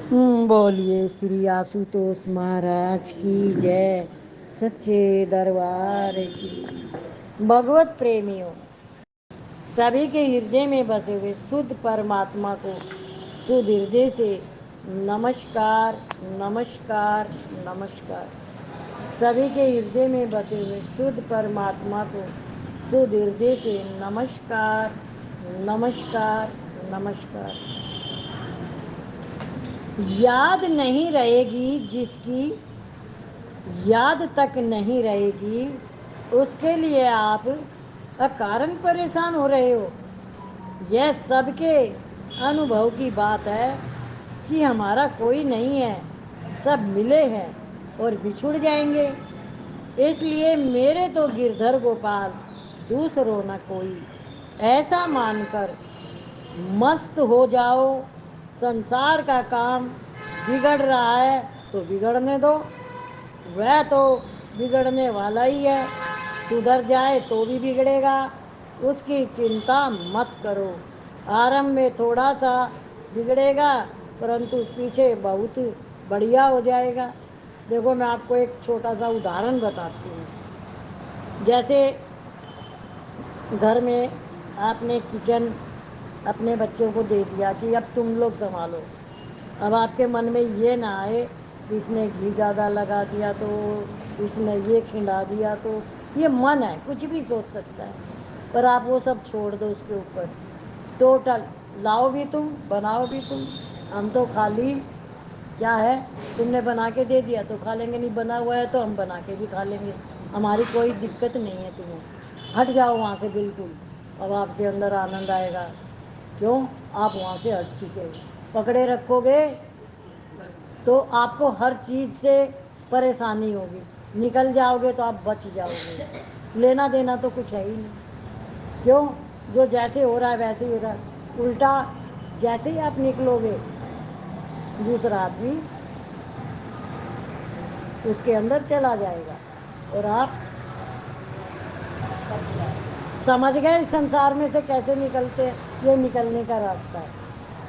बोलिए श्री आशुतोष महाराज की जय, सच्चे दरबार की। भगवत प्रेमियों, सभी के हृदय में बसे हुए शुद्ध परमात्मा को शुद्ध हृदय से नमस्कार नमस्कार नमस्कार। सभी के हृदय में बसे हुए शुद्ध परमात्मा को शुद्ध हृदय से नमस्कार नमस्कार नमस्कार। याद नहीं रहेगी जिसकी याद तक नहीं रहेगी, उसके लिए आप अकारण परेशान हो रहे हो। यह सबके अनुभव की बात है कि हमारा कोई नहीं है, सब मिले हैं और बिछुड़ जाएंगे। इसलिए मेरे तो गिरधर गोपाल दूसरों न कोई, ऐसा मानकर मस्त हो जाओ। संसार का काम बिगड़ रहा है तो बिगड़ने दो, वह तो बिगड़ने वाला ही है, सुधर जाए तो भी बिगड़ेगा, उसकी चिंता मत करो। आरंभ में थोड़ा सा बिगड़ेगा परंतु पीछे बहुत बढ़िया हो जाएगा। देखो, मैं आपको एक छोटा सा उदाहरण बताती हूँ। जैसे घर में आपने किचन अपने बच्चों को दे दिया कि अब तुम लोग संभालो। अब आपके मन में ये ना आए कि इसने घी ज़्यादा लगा दिया तो, इसने ये खिंडा दिया तो। ये मन है, कुछ भी सोच सकता है, पर आप वो सब छोड़ दो उसके ऊपर। टोटल लाओ भी तुम, बनाओ भी तुम, हम तो खाली क्या है, तुमने बना के दे दिया तो खा लेंगे, नहीं बना हुआ है तो हम बना के भी खा लेंगे, हमारी कोई दिक्कत नहीं है तुम्हें। हट जाओ वहाँ से बिल्कुल। अब आपके अंदर आनंद आएगा। क्यों? आप वहाँ से हट चुके हो। पकड़े रखोगे तो आपको हर चीज़ से परेशानी होगी, निकल जाओगे तो आप बच जाओगे। लेना देना तो कुछ है ही नहीं। क्यों? जो जैसे हो रहा है वैसे ही हो रहा है। उल्टा जैसे ही आप निकलोगे दूसरा आदमी उसके अंदर चला जाएगा और आप समझ गए इस संसार में से कैसे निकलते हैं। ये निकलने का रास्ता है।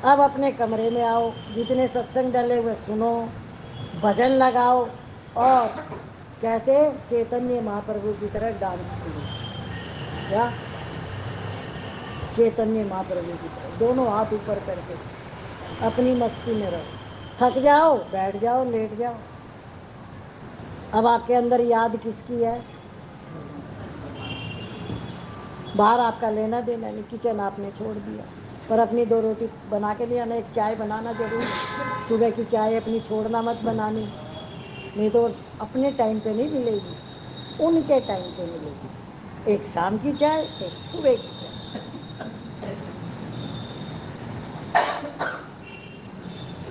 अब अपने कमरे में आओ, जितने सत्संग डले हुए सुनो, भजन लगाओ और कैसे चैतन्य महाप्रभु की तरह डांस करो। क्या? चैतन्य महाप्रभु की तरह दोनों हाथ ऊपर करके अपनी मस्ती में रहो। थक जाओ बैठ जाओ, लेट जाओ। अब आपके अंदर याद किसकी है? बाहर आपका लेना देना नहीं, किचन आपने छोड़ दिया, पर अपनी दो रोटी बना के नहीं आना, एक चाय बनाना जरूर। सुबह की चाय अपनी छोड़ना मत बनानी, नहीं तो अपने टाइम पे नहीं मिलेगी, उनके टाइम पे मिलेगी। एक शाम की चाय, एक सुबह की चाय।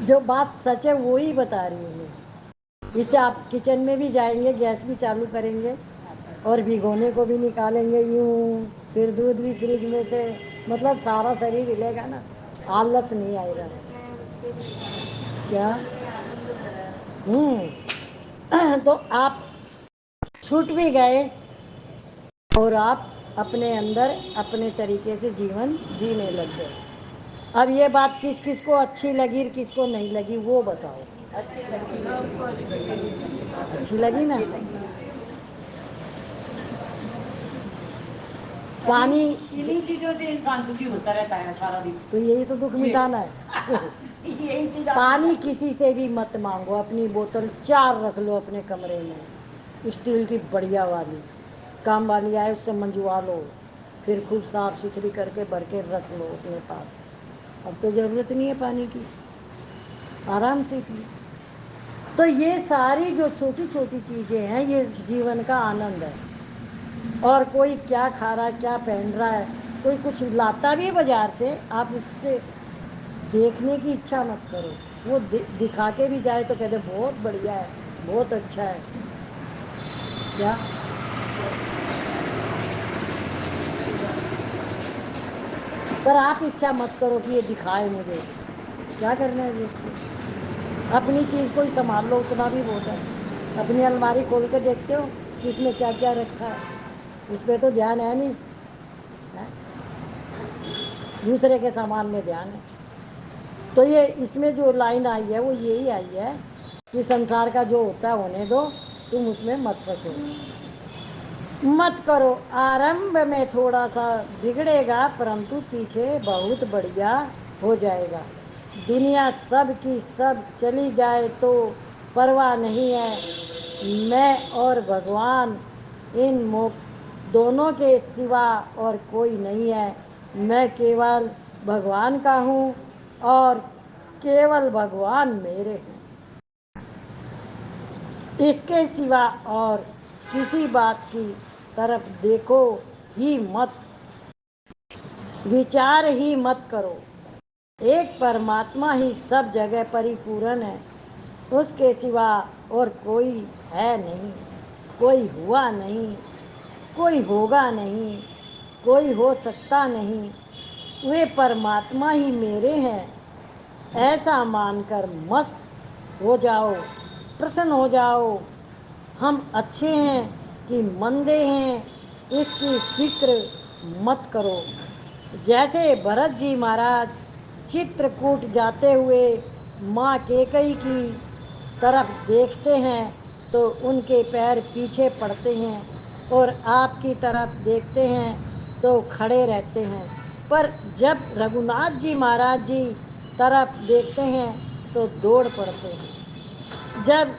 जो बात सच है वो ही बता रही हूँ मैं। इससे आप किचन में भी जाएंगे, गैस भी चालू करेंगे और भिगोने को भी निकालेंगे यूं, फिर दूध भी फ्रिज में से, मतलब सारा शरीर हिलेगा ना, आलस नहीं आएगा। क्या? तो आप छूट भी गए और आप अपने अंदर अपने तरीके से जीवन जीने लग गए। अब ये बात किस किस को अच्छी लगी किसको नहीं लगी वो बताओ। अच्छी लगी ना? पानी इन्हीं चीजों से इंसान दुखी होता रहता है सारा दिन, तो यही तो दुख मिटाना है। यही चीज पानी किसी से भी मत मांगो, अपनी बोतल 4 रख लो अपने कमरे में, स्टील की बढ़िया वाली। काम वाली आए उससे मंजवा लो, फिर खूब साफ सुथरी करके भर के रख लो अपने पास। अब तो जरूरत नहीं है पानी की, आराम से पिए। तो ये सारी जो छोटी छोटी चीजें हैं ये जीवन का आनंद है। और कोई क्या खा रहा है, क्या पहन रहा है, कोई कुछ लाता भी है बाजार से, आप उससे देखने की इच्छा मत करो। वो दिखा के भी जाए तो कहते बहुत बढ़िया है, बहुत अच्छा है। क्या? पर आप इच्छा मत करो कि ये दिखाए मुझे, क्या करना है देख के। अपनी चीज को ही संभाल लो, उतना भी बहुत है। अपनी अलमारी खोल के देखते हो कि इसमें क्या क्या रखा है, उस पर तो ध्यान है नहीं है? दूसरे के सामान में ध्यान है। तो ये इसमें जो लाइन आई है वो यही आई है कि संसार का जो होता है होने दो, तुम उसमें मत फंसो, मत करो। आरंभ में थोड़ा सा बिगड़ेगा परंतु पीछे बहुत बढ़िया हो जाएगा। दुनिया सब की सब चली जाए तो परवाह नहीं है, मैं और भगवान इन दोनों के सिवा और कोई नहीं है। मैं केवल भगवान का हूँ और केवल भगवान मेरे हैं। इसके सिवा और किसी बात की तरफ देखो ही मत, विचार ही मत करो। एक परमात्मा ही सब जगह परिपूर्ण है, उसके सिवा और कोई है नहीं, कोई हुआ नहीं, कोई होगा नहीं, कोई हो सकता नहीं। वे परमात्मा ही मेरे हैं, ऐसा मानकर मस्त हो जाओ, प्रसन्न हो जाओ। हम अच्छे हैं कि मंदे हैं इसकी फिक्र मत करो। जैसे भरत जी महाराज चित्रकूट जाते हुए माँ कैकेयी की तरफ देखते हैं तो उनके पैर पीछे पड़ते हैं, और आपकी तरफ देखते हैं तो खड़े रहते हैं। पर जब रघुनाथ जी महाराज जी तरफ देखते हैं तो दौड़ पड़ते हैं। जब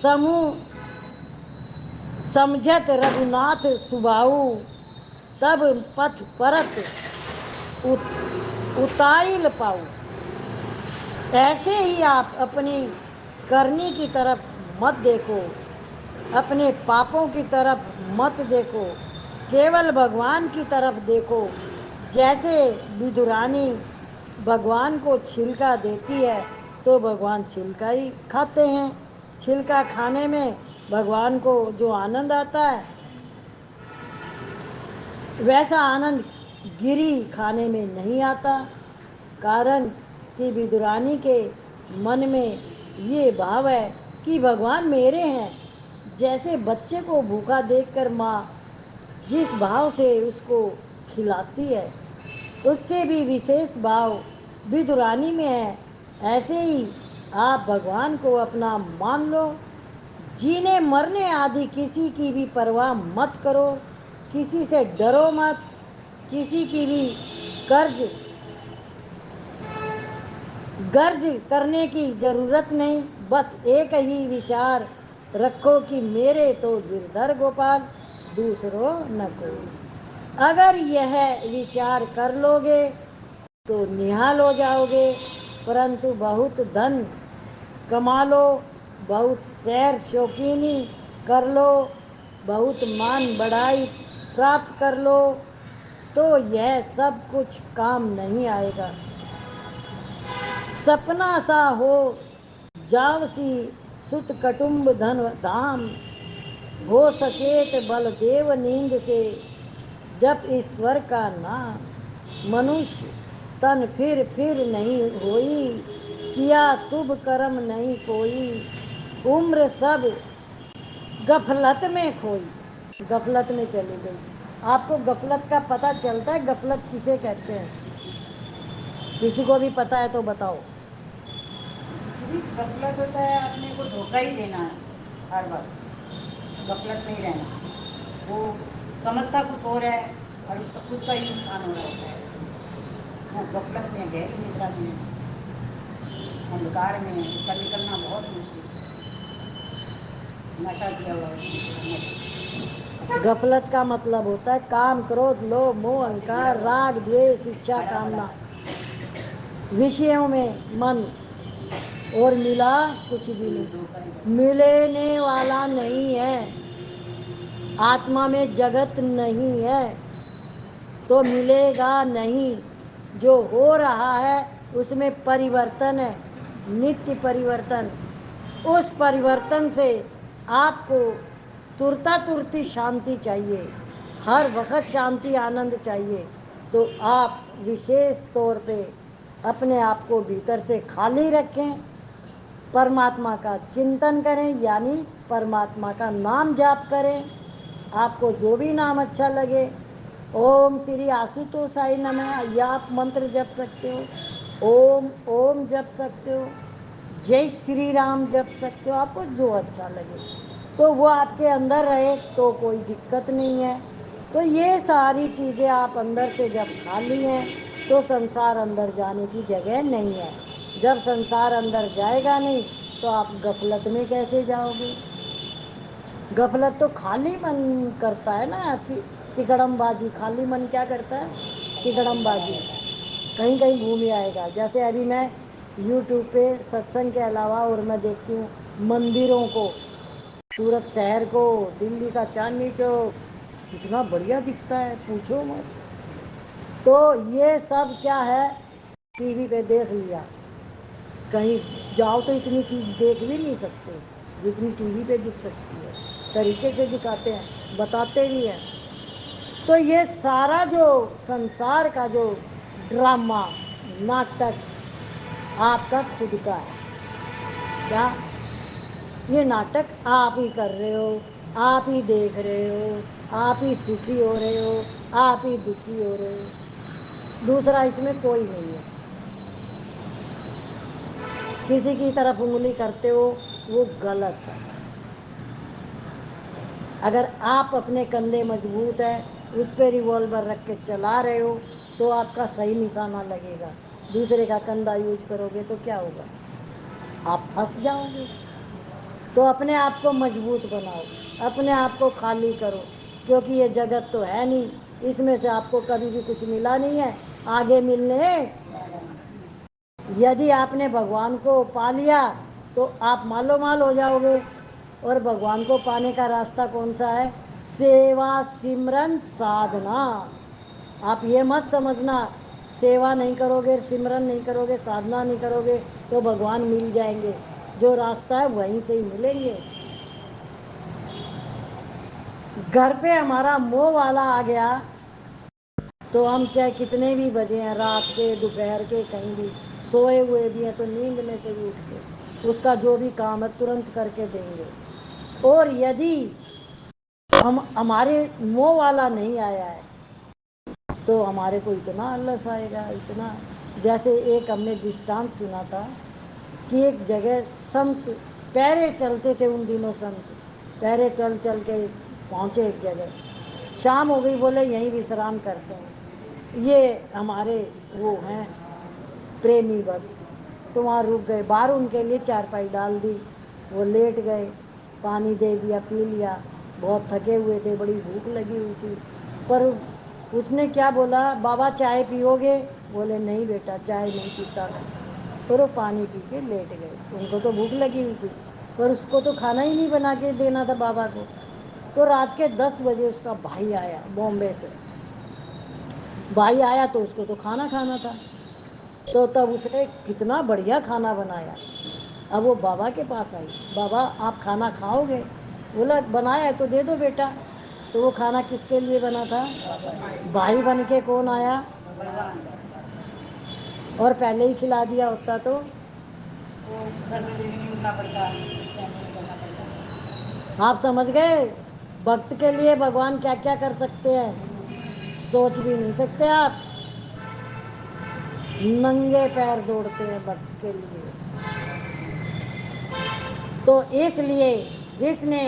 समूह समझत रघुनाथ सुभाऊ, तब पथ परत उतारिल पाऊ। ऐसे ही आप अपनी करनी की तरफ मत देखो, अपने पापों की तरफ मत देखो, केवल भगवान की तरफ देखो। जैसे विदुरानी भगवान को छिलका देती है तो भगवान छिलका ही खाते हैं। छिलका खाने में भगवान को जो आनंद आता है, वैसा आनंद गिरी खाने में नहीं आता। कारण कि विदुरानी के मन में ये भाव है कि भगवान मेरे हैं। जैसे बच्चे को भूखा देखकर माँ जिस भाव से उसको खिलाती है, उससे भी विशेष भाव विदुरानी में है। ऐसे ही आप भगवान को अपना मान लो। जीने मरने आदि किसी की भी परवाह मत करो, किसी से डरो मत, किसी की भी कर्ज गर्ज करने की जरूरत नहीं। बस एक ही विचार रखो कि मेरे तो गिरधर गोपाल, दूसरों न कोई। अगर यह विचार कर लोगे तो निहाल हो जाओगे। परंतु बहुत धन कमा लो, बहुत सैर शौकीनी कर लो, बहुत मान बढ़ाई प्राप्त कर लो, तो यह सब कुछ काम नहीं आएगा। सपना सा हो जावसी सुत कटुम्ब धन धाम, हो सचेत बलदेव नींद से जब ईश्वर का नाम। मनुष्य तन फिर नहीं होई, किया शुभ कर्म नहीं कोई, उम्र सब गफलत में खोई। गफलत में चली गई। आपको गफलत का पता चलता है? गफलत किसे कहते हैं? किसी को भी पता है तो बताओ। गफलत होता है अपने को धोखा ही देना है, हर बार गफलत में ही रहना। वो समझता कुछ हो रहा है और उसका खुद का ही नुकसान हो रहा होता है। वो गफलत में, गहरी निद्रा में, अंधकार में उसका निकलना बहुत मुश्किल है। नशा किया हुआ है नशा। गफलत का मतलब होता है काम, क्रोध, लोभ, मोह, अहंकार, राग, द्वेष, इच्छा, कामना, विषयों में मन, और मिला कुछ भी नहीं, मिलने वाला नहीं है। आत्मा में जगत नहीं है तो मिलेगा नहीं। जो हो रहा है उसमें परिवर्तन है, नित्य परिवर्तन। उस परिवर्तन से आपको तुरता तुरती शांति चाहिए, हर वक्त शांति आनंद चाहिए। तो आप विशेष तौर पे अपने आप को भीतर से खाली रखें, परमात्मा का चिंतन करें, यानी परमात्मा का नाम जाप करें। आपको जो भी नाम अच्छा लगे, ओम श्री आशुतोषाय नमः, या आप मंत्र जप सकते हो। ओम ओम जप सकते हो, जय श्री राम जप सकते हो, आपको जो अच्छा लगे तो वो आपके अंदर रहे तो कोई दिक्कत नहीं है। तो ये सारी चीज़ें आप अंदर से जब खाली हैं तो संसार अंदर जाने की जगह नहीं है। जब संसार अंदर जाएगा नहीं तो आप गफलत में कैसे जाओगे? गफलत तो खाली मन करता है ना, तिकड़मबाजी। खाली मन क्या करता है? तिकड़मबाजी। कहीं कहीं घूम आएगा। जैसे अभी मैं यूट्यूब पे सत्संग के अलावा और मैं देखती हूँ मंदिरों को, सूरत शहर को, दिल्ली का चांदनी चौक कितना बढ़िया दिखता है, पूछो मत। तो ये सब क्या है, टीवी पे देख लिया। कहीं जाओ तो इतनी चीज़ देख भी नहीं सकते जितनी टीवी पे दिख सकती है। तरीके से दिखाते हैं, बताते भी हैं। तो ये सारा जो संसार का जो ड्रामा, नाटक आपका खुद का है। क्या? ये नाटक आप ही कर रहे हो, आप ही देख रहे हो, आप ही सुखी हो रहे हो, आप ही दुखी हो रहे हो, दूसरा इसमें कोई नहीं है। किसी की तरफ उंगली करते हो वो गलत है। अगर आप अपने कंधे मजबूत है, उस पर रिवॉल्वर रख के चला रहे हो तो आपका सही निशाना लगेगा। दूसरे का कंधा यूज करोगे तो क्या होगा? आप फंस जाओगे। तो अपने आप को मजबूत बनाओ, अपने आप को खाली करो, क्योंकि ये जगत तो है नहीं, इसमें से आपको कभी भी कुछ मिला नहीं है, आगे मिलने। यदि आपने भगवान को पा लिया तो आप मालो माल हो जाओगे। और भगवान को पाने का रास्ता कौन सा है? सेवा सिमरन साधना। आप ये मत समझना सेवा नहीं करोगे, सिमरन नहीं करोगे, साधना नहीं करोगे तो भगवान मिल जाएंगे। जो रास्ता है वहीं से ही मिलेंगे। घर पे हमारा मोह वाला आ गया तो हम चाहे कितने भी बजे हैं, रात के, दोपहर के, कहीं भी सोए हुए भी हैं तो नींद में से भी उठ के उसका जो भी काम है तुरंत करके देंगे। और यदि हम हमारे मोह वाला नहीं आया है तो हमारे को इतना आलस आएगा, इतना। जैसे एक हमने दृष्टांत सुना था कि एक जगह संत पैरे चलते थे। उन दिनों संत पैरे चल चल के पहुँचे एक जगह। शाम हो गई, बोले यहीं विश्राम करते हैं। ये हमारे वो हैं प्रेमी भक्त, तो वहाँ रुक गए। बाहर उनके लिए चारपाई डाल दी, वो लेट गए, पानी दे दिया, पी लिया। बहुत थके हुए थे, बड़ी भूख लगी हुई थी। पर उसने क्या बोला, बाबा चाय पियोगे? बोले नहीं बेटा, चाय नहीं पीता मैं। और वो पानी पी के लेट गए। उनको तो भूख लगी हुई थी, पर उसको तो खाना ही नहीं बना के देना था बाबा को। तो रात के 10 बजे उसका भाई आया बॉम्बे से। भाई आया तो उसको तो खाना खाना था, तो तब उसने कितना बढ़िया खाना बनाया। अब वो बाबा के पास आई, बाबा आप खाना खाओगे? बोला बनाया है तो दे दो बेटा। तो वो खाना किसके लिए बना था? भाई बन के कौन आया? और पहले ही खिला दिया होता तो 10 बजे भी नहीं उठना पड़ता, कुछ टाइम नहीं करना पड़ता। आप समझ गए भक्त के लिए भगवान क्या क्या कर सकते हैं? सोच भी नहीं सकते आप। नंगे पैर दौड़ते हैं भक्त के लिए। तो इसलिए जिसने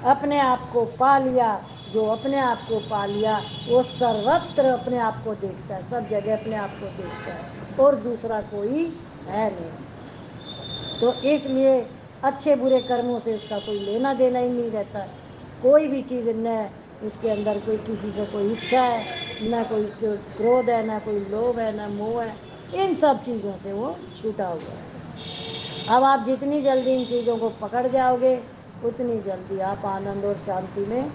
अपने आप को पा लिया, जो अपने आप को पा लिया वो सर्वत्र अपने आप को देखता है, सब जगह अपने आप को देखता है और दूसरा कोई है नहीं। तो इसलिए अच्छे बुरे कर्मों से उसका कोई लेना देना ही नहीं रहता। कोई भी चीज़ न उसके अंदर कोई किसी से कोई इच्छा है, न कोई उसके क्रोध है, न कोई लोभ है, न मोह है। इन सब चीज़ों से वो छूटा हुआ है। अब आप जितनी जल्दी इन चीज़ों को पकड़ जाओगे उतनी जल्दी आप आनंद और शांति में।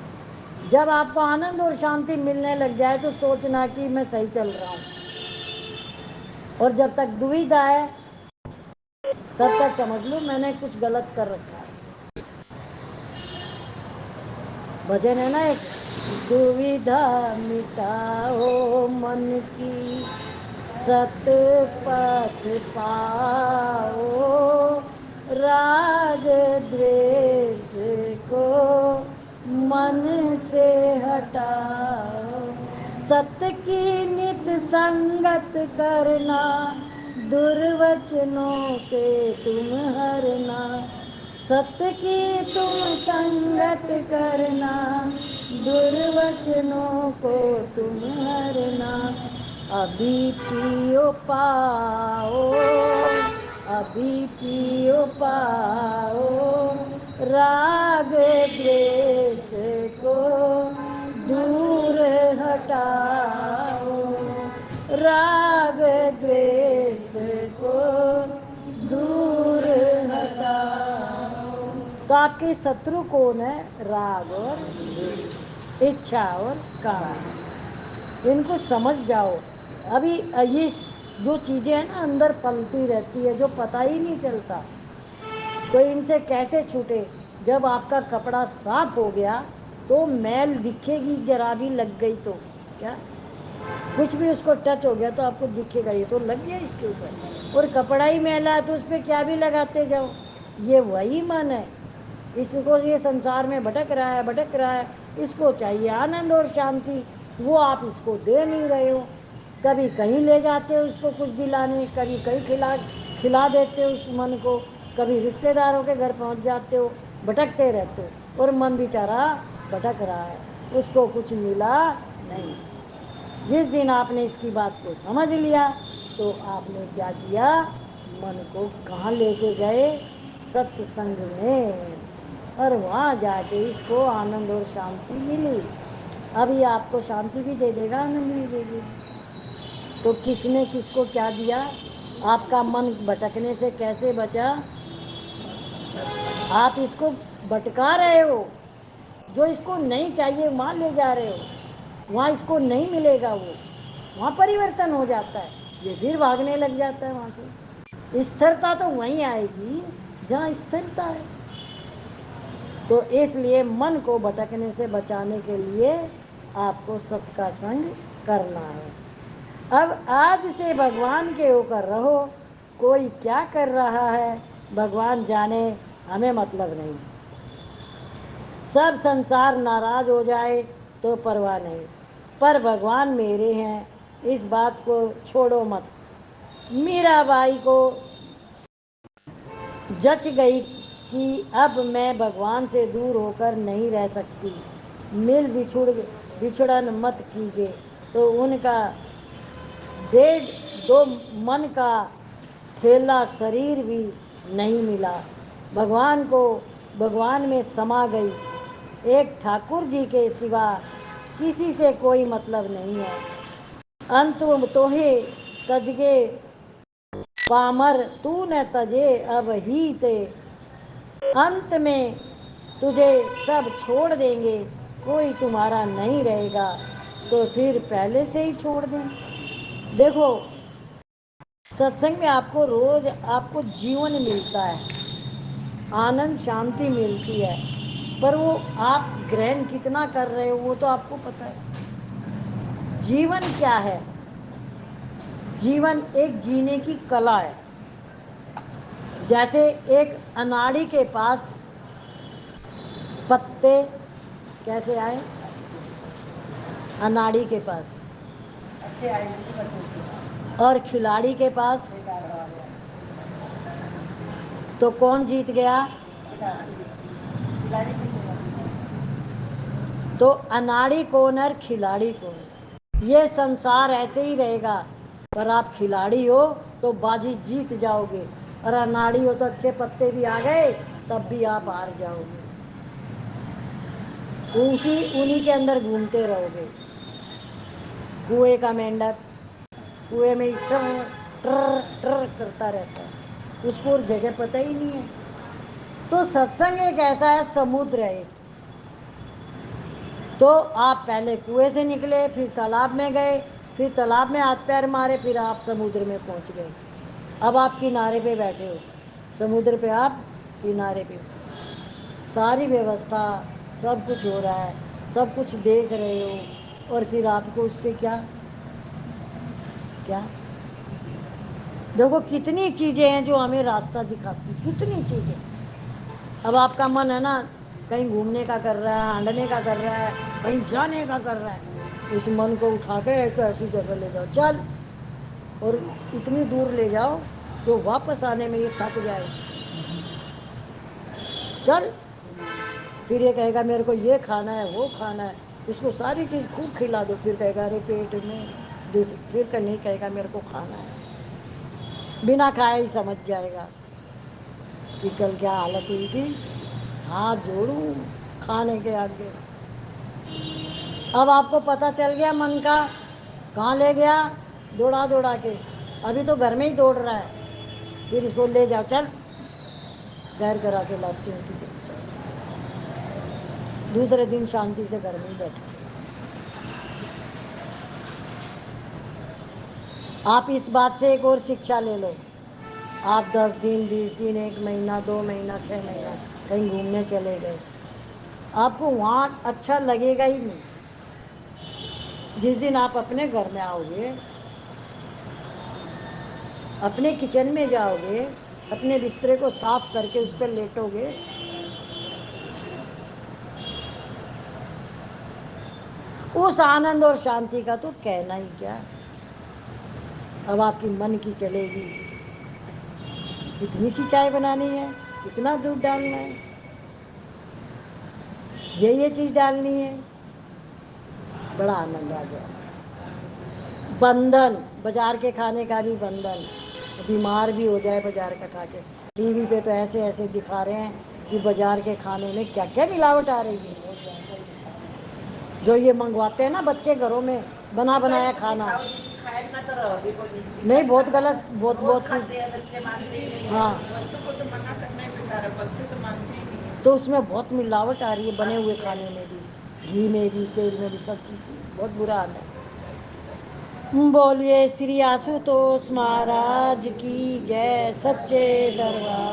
जब आपको आनंद और शांति मिलने लग जाए तो सोचना कि मैं सही चल रहा हूँ। और जब तक दुविधा है तब तक समझ लो मैंने कुछ गलत कर रखा है। भजन है ना एक, दुविधा मिटाओ मन की, सत पथ पाओ, राग द्वेष को मन से हटाओ, सत्य की नित संगत करना, दुर्वचनों से तुम हरना, सत्य की तुम संगत करना, दुर्वचनों को तुम हरना। अभी पियो पाओ, अभी पियो पाओ, राग द्वेष को दूर हटाओ, राग द्वेष को दूर हटाओ। तो आपके शत्रु कौन है? राग और द्वेष, इच्छा और काम। इनको समझ जाओ। अभी ये जो चीजें हैं ना अंदर पलती रहती है, जो पता ही नहीं चलता, तो इनसे कैसे छूटे? जब आपका कपड़ा साफ हो गया तो मैल दिखेगी, जरा भी लग गई तो क्या, कुछ भी उसको टच हो गया तो आपको दिखेगा, ये तो लग गया इसके ऊपर। और कपड़ा ही मैला है तो उस पर क्या भी लगाते जाओ। ये वही मन है, इसको ये संसार में भटक रहा है, भटक रहा है। इसको चाहिए आनंद और शांति, वो आप इसको दे नहीं रहे हो। कभी कहीं ले जाते हो उसको कुछ दिलाने, कभी कहीं खिला देते हो उस मन को, कभी रिश्तेदारों के घर पहुंच जाते हो, भटकते रहते हो। और मन बेचारा भटक रहा है, उसको कुछ मिला नहीं। जिस दिन आपने इसकी बात को समझ लिया तो आपने क्या किया? मन को कहाँ लेके गए? सत्संग में, और वहाँ जाके इसको आनंद और शांति मिली। अभी आपको शांति भी दे देगा, आनंद भी दे देगा। तो किसने किसको क्या दिया? आपका मन भटकने से कैसे बचा? आप इसको भटका रहे हो, जो इसको नहीं चाहिए वहाँ ले जा रहे हो, वहाँ इसको नहीं मिलेगा, वो वहाँ परिवर्तन हो जाता है, ये फिर भागने लग जाता है वहाँ से। स्थिरता तो वहीं आएगी जहाँ स्थिरता है। तो इसलिए मन को भटकने से बचाने के लिए आपको सत का संग करना है। अब आज से भगवान के होकर रहो, कोई क्या कर रहा है भगवान जाने, हमें मतलब नहीं। सब संसार नाराज हो जाए तो परवाह नहीं, पर भगवान मेरे हैं, इस बात को छोड़ो मत। मीराबाई को जच गई कि अब मैं भगवान से दूर होकर नहीं रह सकती, मिल बिछुड़न मत कीजिए। तो उनका डेढ़ दो मन का ठेला शरीर भी नहीं मिला, भगवान में समा गई। एक ठाकुर जी के सिवा किसी से कोई मतलब नहीं है। अंत तोहे तजगे पामर, तू न तजे अब ही ते। अंत में तुझे सब छोड़ देंगे, कोई तुम्हारा नहीं रहेगा, तो फिर पहले से ही छोड़ दें। देखो, सत्संग में आपको रोज आपको जीवन मिलता है, आनंद शांति मिलती है, पर वो आप ग्रहण कितना कर रहे हो वो तो आपको पता है। जीवन क्या है? जीवन एक जीने की कला है। जैसे एक अनाड़ी के पास पत्ते कैसे आए? अनाड़ी के पास अच्छे आए नहीं बच्चों से। और खिलाड़ी के पास बेकार आ गया। तो कौन जीत गया? खिलाड़ी की तो अनाड़ी कौन है, खिलाड़ी कौन है? ये संसार ऐसे ही रहेगा, पर आप खिलाड़ी हो तो बाजी जीत जाओगे, और अनाड़ी हो तो अच्छे पत्ते भी आ गए तब भी आप हार जाओगे, उन्हीं के अंदर घूमते रहोगे। कुएं का मेंढक कुएं में ट्र ट्र ट्र करता रहता है, उसको और जगह पता ही नहीं है। तो सत्संग एक ऐसा है, समुद्र है। तो आप पहले कुएं से निकले, फिर तालाब में गए, फिर तालाब में हाथ पैर मारे, फिर आप समुद्र में पहुंच गए। अब आप किनारे पे बैठे हो, समुद्र पे आप किनारे पे हो, सारी व्यवस्था सब कुछ हो रहा है, सब कुछ देख रहे हो, और फिर आपको उससे क्या क्या? देखो कितनी चीजें हैं जो हमें रास्ता दिखाती, कितनी चीजें। अब आपका मन है ना कहीं घूमने का कर रहा है, हांडने का कर रहा है, कहीं जाने का कर रहा है, इस मन को उठा के एक ऐसी जगह ले जाओ, चल और इतनी दूर ले जाओ जो वापस आने में ये थक जाए। चल, फिर ये कहेगा मेरे को ये खाना है वो खाना है, इसको सारी चीज़ खूब खिला दो, फिर कहेगा अरे पेट में, फिर का नहीं कहेगा मेरे को खाना है, बिना खाए ही समझ जाएगा कि कल क्या हालत हुई थी, हाथ जोड़ू खाने के आगे। अब आपको पता चल गया मन का कहाँ ले गया, दौड़ा दौड़ा के, अभी तो घर में ही दौड़ रहा है, फिर इसको ले जाओ, चल सैर करा के लाती हूँ तुझे। दूसरे दिन शांति से घर में ही बैठा। आप इस बात से एक और शिक्षा ले लो, आप 10 दिन 20 दिन 1 महीना 2 महीना 6 महीना कहीं घूमने चले गए, आपको वहाँ अच्छा लगेगा ही नहीं। जिस दिन आप अपने घर में आओगे, अपने किचन में जाओगे, अपने बिस्तरे को साफ करके उस पर लेटोगे, उस आनंद और शांति का तो कहना ही क्या। अब आपकी मन की चलेगी, इतनी सी चाय बनानी है, इतना दूध डालना है, ये चीज डालनी है, बड़ा आनंद आ गया। बंधन, बाजार के खाने का भी बंधन, बीमार भी हो जाए बाजार का खा के। टीवी पे तो ऐसे ऐसे दिखा रहे हैं कि बाजार के खाने में क्या क्या मिलावट आ रही है। जो ये मंगवाते हैं ना बच्चे घरों में बना बनाया खाना, नहीं बहुत गलत, बहुत बहुत हाँ, तो उसमें बहुत मिलावट आ रही है बने हुए खाने में भी, घी में भी, तेल में भी, सब चीज़ बहुत बुरा हाल है। बोलिए श्री आशुतोष महाराज की जय, सच्चे दरबार।